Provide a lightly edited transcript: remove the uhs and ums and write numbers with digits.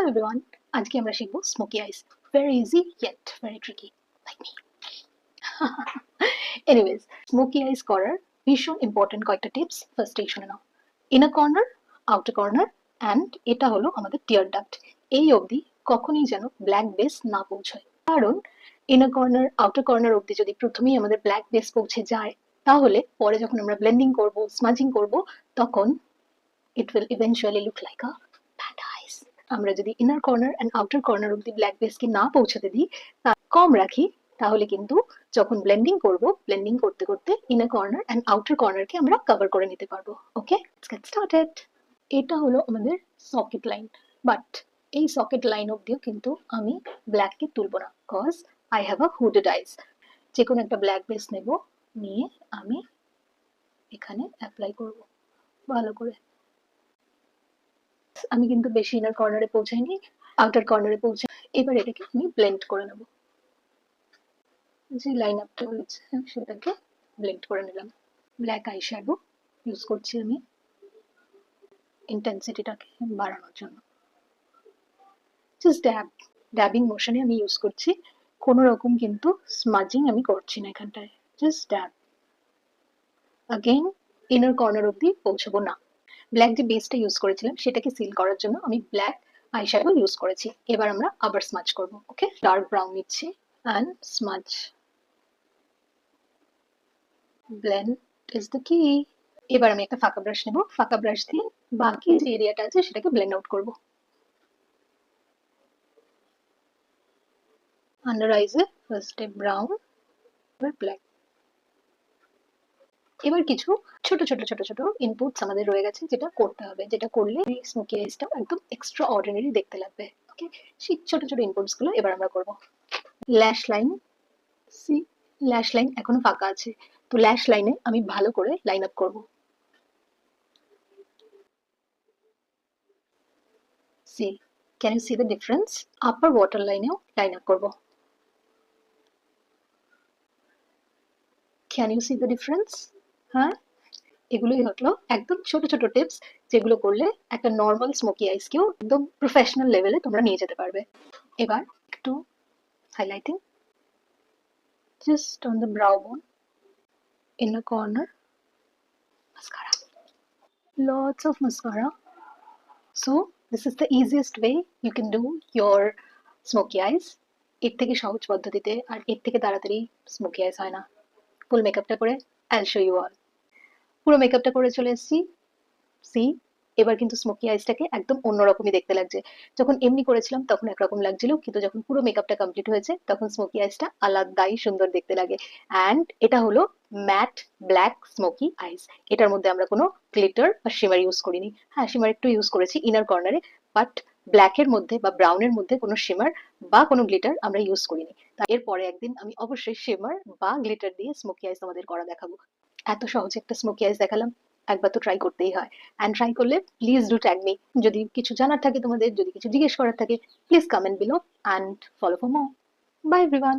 Hello everyone. আজকে আমরা শিখবো smoky eyes. Very easy yet very tricky, like me. Anyways, smoky eyes করার ভীষণ ইম্পর্টেন্ট কয়েকটা টিপস ফার্স্টেই শুনে নাও. Inner corner, outer corner and এটা হলো আমাদের টিয়ার ডাক্ট. এই অবধি কখনোই যেন ব্ল্যাক বেস না পৌঁছায়, কারণ ইনার কর্নার আউটার কর্নার অবধি যদি প্রথমেই আমাদের ব্ল্যাক বেস পৌঁছে যায়, তাহলে পরে যখন আমরা ব্লেন্ডিং করব, স্মাজিং করব, তখন it will eventually look like a bad eyes. আমরা যদি inner corner and outer corner অবধি ব্ল্যাক বেসকে না পৌঁছাতে দিই, তা কম রাখি, তাহলে কিন্তু যখন ব্লেন্ডিং করব, ব্লেন্ডিং করতে করতে ইনার কর্নার এন্ড আউটার কর্নারকে আমরা কভার করে নিতে পারবো. Okay, let's get started. এটা হলো আমাদের সকেট লাইন, বাট এই সকেট লাইন অবধিও কিন্তু আমি ব্ল্যাককে তুলবো না, cause I have a hooded eyes. যে কোনো একটা ব্ল্যাক বেস নেব, নিয়ে আমি এখানে অ্যাপ্লাই করব ভালো করে. আমি কিন্তু বেশি ইনার কর্নারে পৌঁছাইনি, আউটার কর্নারে পৌঁছে এবার এটাকে আমি ব্লেন্ড করে নেব. যে লাইন আপটা হয়েছে সেটাকে ব্লেন্ড করে নিলাম. ব্ল্যাক আই শ্যাডো ইউজ করছি আমি ইন্টেন্সিটিটাকে বাড়ানোর জন্য. জাস্ট ড্যাবিং মোশনে আমি ইউজ করছি, কোনো রকম কিন্তু স্মাজিং আমি করছি না এখানটায়. জাস্ট ড্যাব. अगेन ইনার কর্নার অবধি পৌঁছাবো না. ব্ল্যাক যে বেসটা ইউজ করেছিলাম সেটাকে সিল করার জন্য আমি ব্ল্যাক আইশ্যাডো ইউজ করেছি. এবার আমরা আবার স্মাচ করব. ওকে, ডার্ক ব্রাউন নিচ্ছি and smudge. Blend is the key. এবার আমি একটা ফাঁকা ব্রাশ নেব, ফাঁকা ব্রাশ দিয়ে বাকি যে এরিয়াটা আছে সেটাকে ব্লেন্ড আউট করব. আন্ডার আইজে ফার্স্টে ব্রাউন, এবার ব্ল্যাক. এবার কিছু ছোট ছোট ছোট ছোট ইনপুটস আমাদের রয়ে গেছে, যেটা করতে হবে, যেটা করলে এই স্মোকি আইসটা একদম এক্সট্রা অর্ডিনারি দেখতে লাগবে. ওকে, সেই ছোট ছোট ইনপুটস গুলো এবার আমরা করব. ল্যাশ লাইন, সি ল্যাশ লাইন এখনো ফাঁকা আছে, তো ল্যাশ লাইনে আমি ভালো করে লাইন আপ করব. See, can you see the difference? Upper water লাইনেও লাইন আপ করব. Can you see the difference? হ্যাঁ, এগুলোই হলো একদম ছোট ছোট টিপস, যেগুলো করলে একটা নর্মাল স্মোকি আইসকেও একদম প্রফেশনাল লেভেলে তোমরা নিয়ে যেতে পারবে. এবার একটু highlighting, just on the brow bone, inner corner, mascara, lots of mascara. So this is the easiest way you can do your smoky eyes. এর থেকে সহজ পদ্ধতিতে আর এর থেকে তাড়াতাড়ি স্মোকি আইস হয় না. ফুল মেকআপটা করে I'll show you all. পুরো মেকআপটা করে চলে এসেছি. সি, এবার কিন্তু স্মোকি আইসটাকে একদম অন্যরকমই দেখতে লাগছে. যখন এমনি করেছিলাম তখন একরকম লাগছিল, কিন্তু যখন পুরো মেকআপটা কমপ্লিট হয়েছে তখন স্মোকি আইসটা আলাদাই সুন্দর দেখতে লাগে. অ্যান্ড এটা হলো ম্যাট ব্ল্যাক স্মোকি আইস. এটার মধ্যে আমরা কোনো গ্লিটার বা শিমার ইউজ করিনি. হ্যাঁ, শিমার একটু ইউজ করেছি ইনার কর্নারে, বাট ব্ল্যাকের মধ্যে বা ব্রাউনের মধ্যে কোনো শিমার বা কোনো গ্লিটার আমরা ইউজ করিনি. তাই এরপরে একদিন আমি অবশ্যই শিমার বা গ্লিটার দিয়ে স্মোকি আইস আমাদের করা দেখাবো. এত সহজে একটা স্মোকি আইস দেখালাম, একবার তো ট্রাই করতেই হয়. অ্যান্ড ট্রাই করলে প্লিজ ডু ট্যাগ মি. যদি কিছু জানার থাকে তোমাদের, যদি কিছু জিজ্ঞেস করার থাকে, please comment below and follow for more. By everyone.